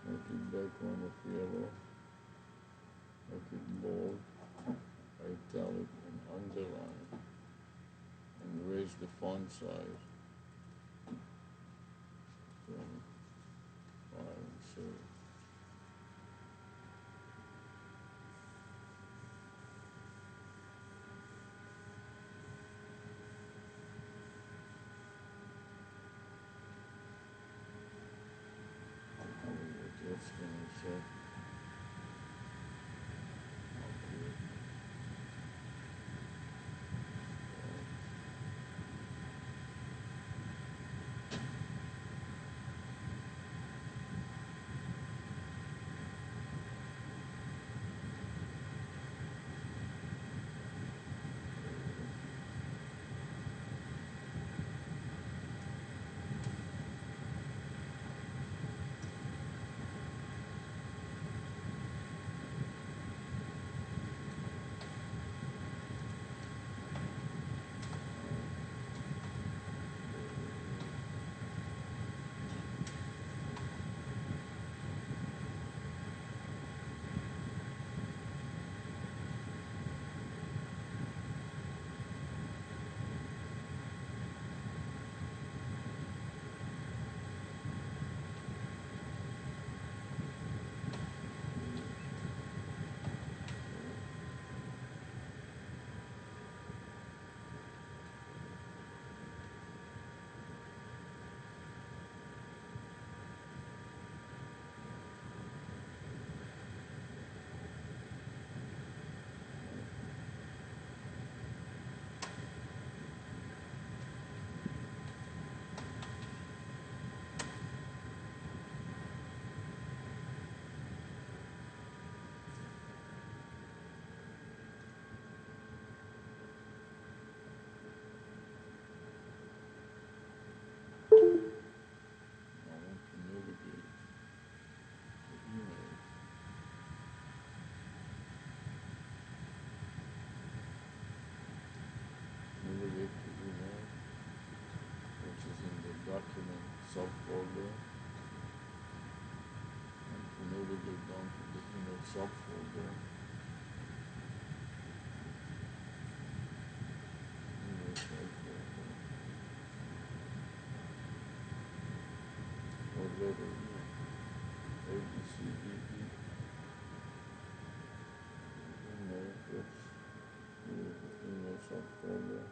Make it background of yellow, make it bold, italic and underline, and raise the font size. 20. folder and navigate down to the email subfolder. Email subfolder. Or letter E. A, B, C, D, E. Email, that's here, the email subfolder.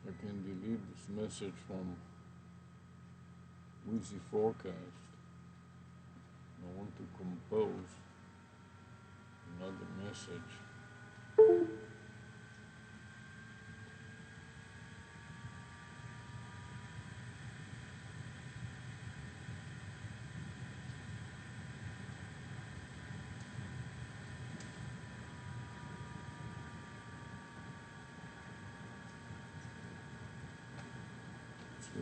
I can delete this message from Wheezy Forecast. I want to compose another message. So,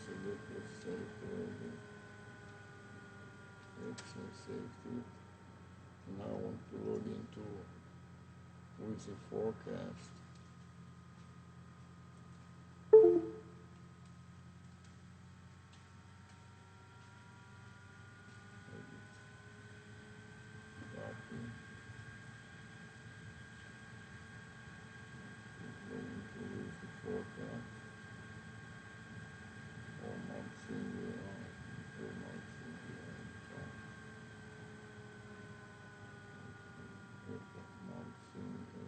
so that was saved already. Yes, I saved it. Now I want to log into with the forecast. Edit. Copy. Log into with the forecast. All months in the all months in the top. Months in the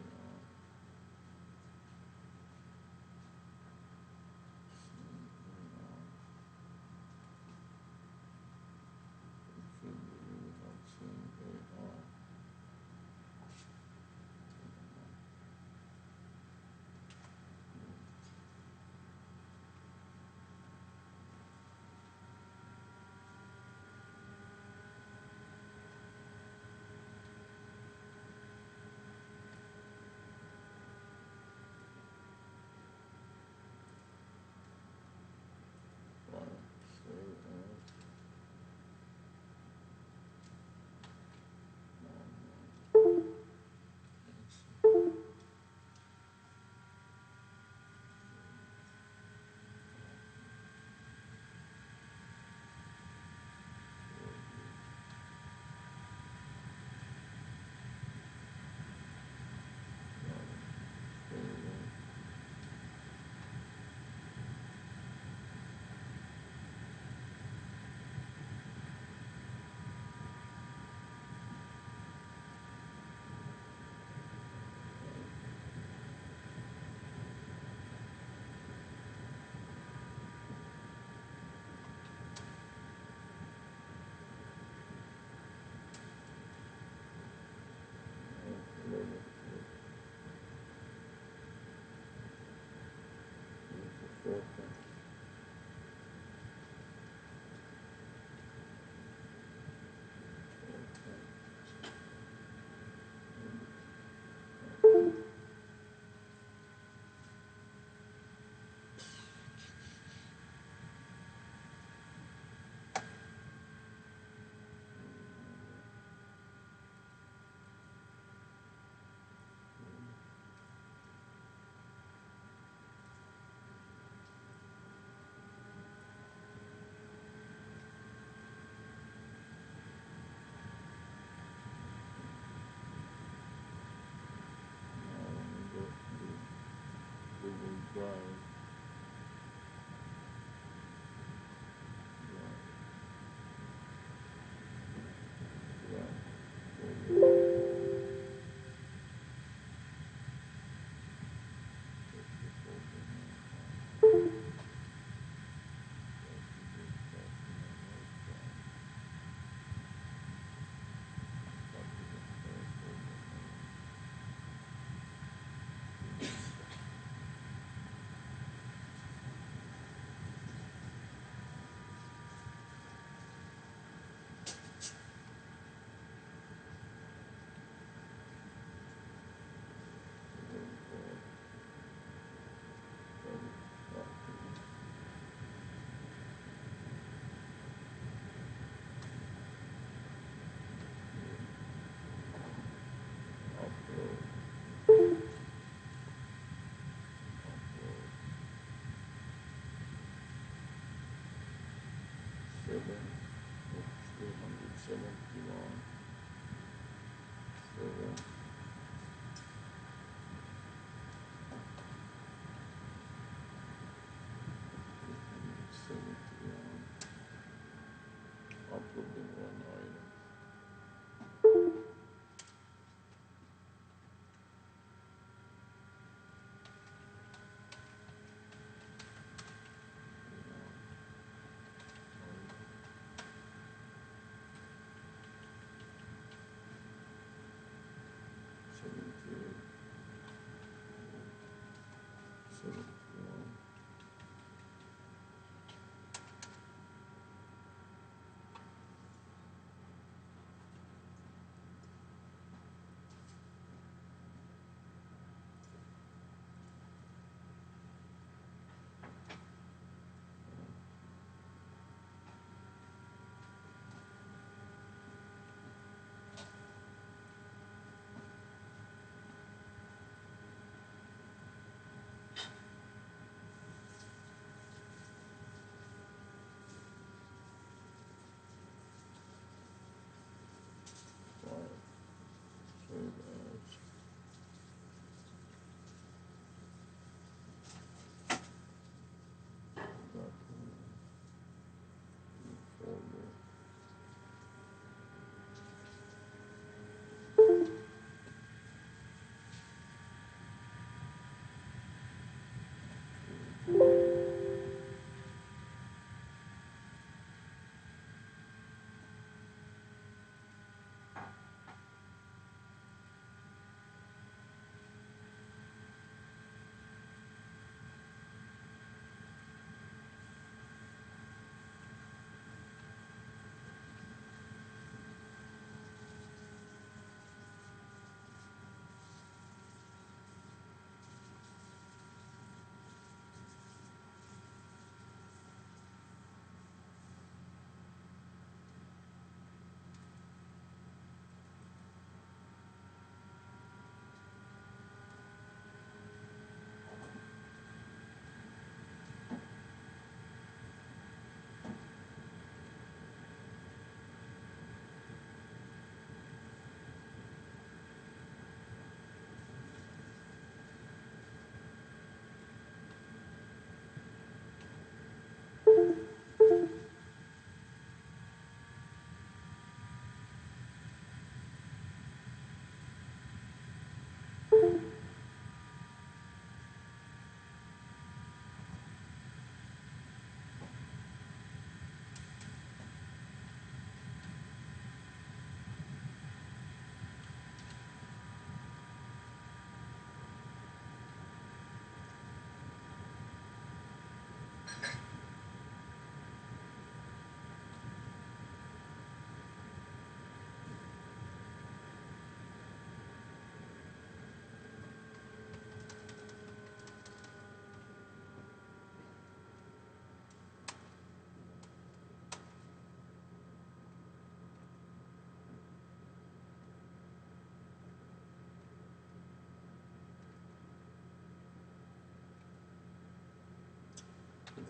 Drive.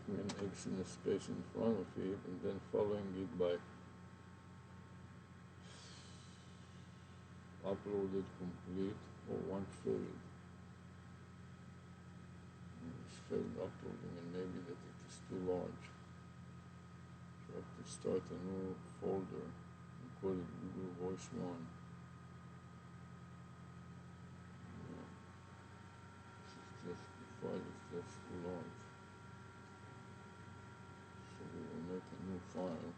making an X in the space in front of it, and then following it by uploaded complete, or one failed. It's failed uploading, and maybe that it is too large. So I have to start a new folder and call it Google Voice 1. Yeah. The file is just too large. So we will make a new file.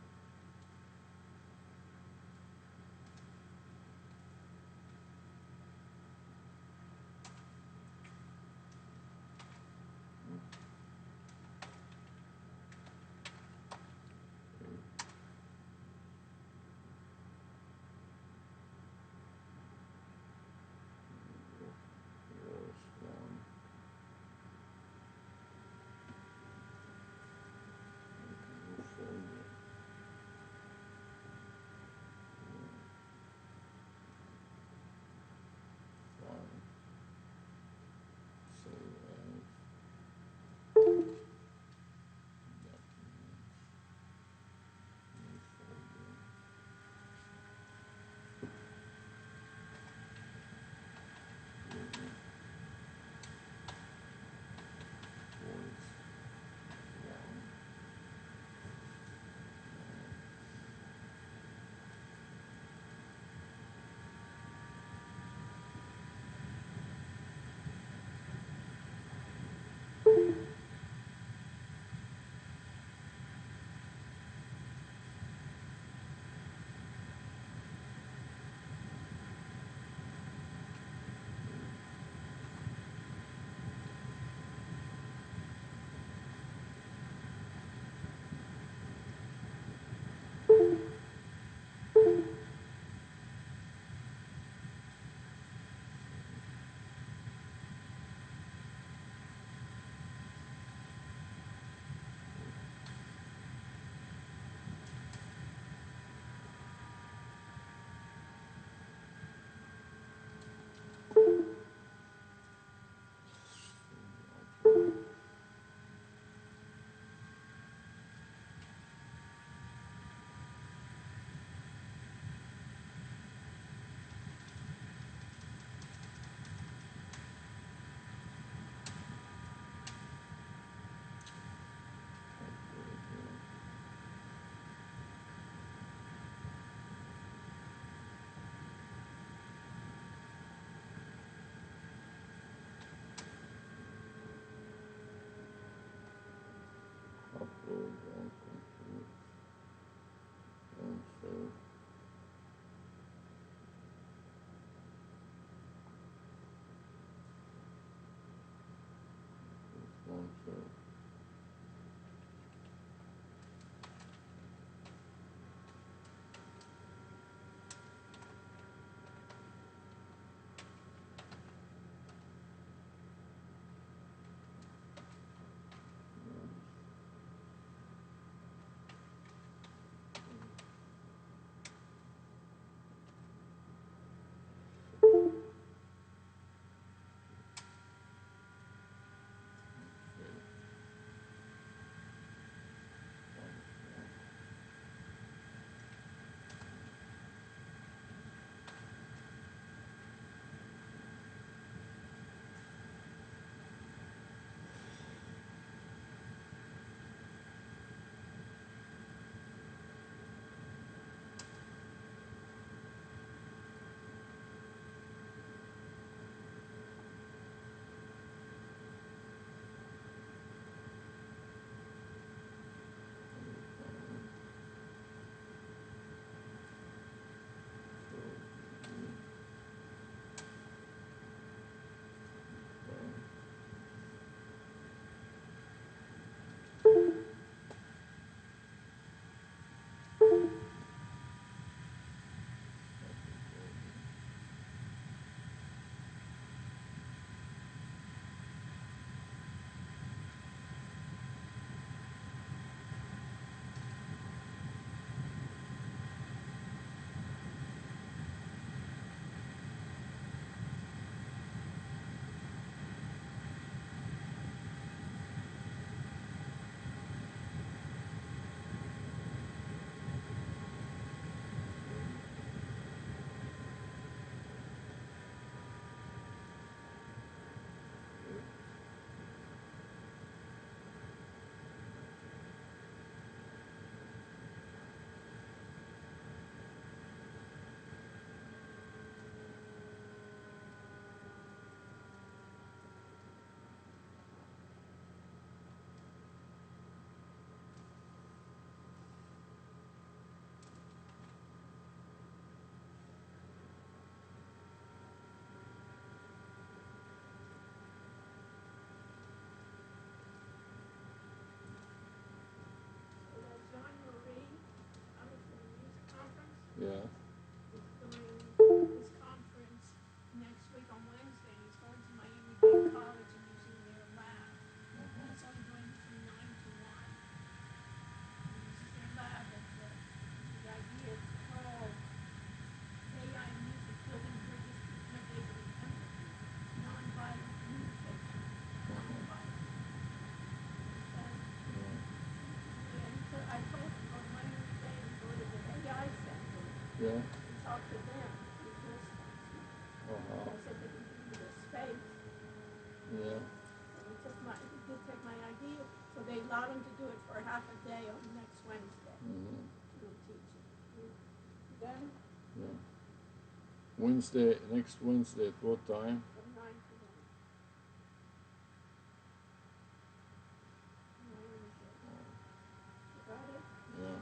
Upload and complete and save. This one save. Yeah. He's doing his conference next week on Wednesday. He's going to Miami-Dade College and using their lab. He's only going from 9 to 1. He uses their lab, and the idea is to call AI music building bridges between innovation and empathy, nonviolent communication, nonviolent. He says, and he said, I told him, go to Miami-Dade and go to the AI Center Yeah. and talk to them through distance. Uh-huh. I said they can give you the space. Yeah. And he did take my idea. So they allowed him to do it for half a day on next Wednesday. He'll teach it. You got it? Yeah. Wednesday, next Wednesday at what time? From 9 to 1. Miami-Dade. You got it? Yeah.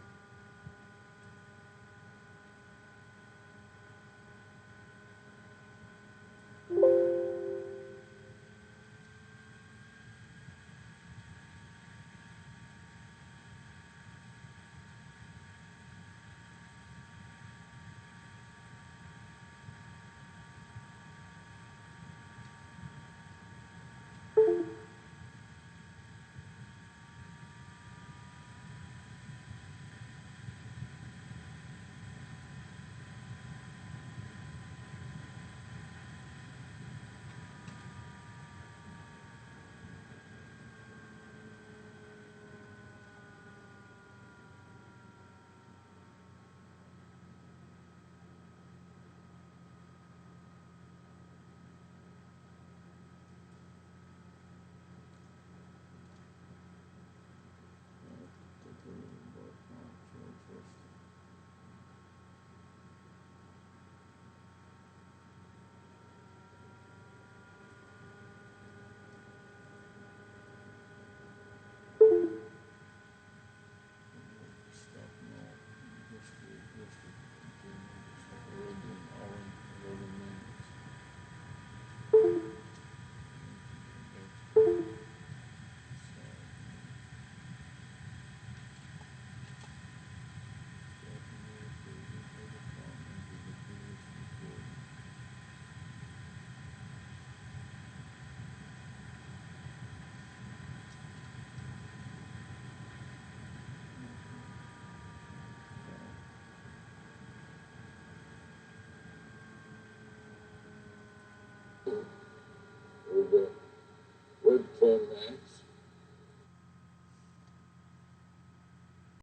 Stop now. Just to continue. It's already an hour and 11 minutes. With the webcam, man.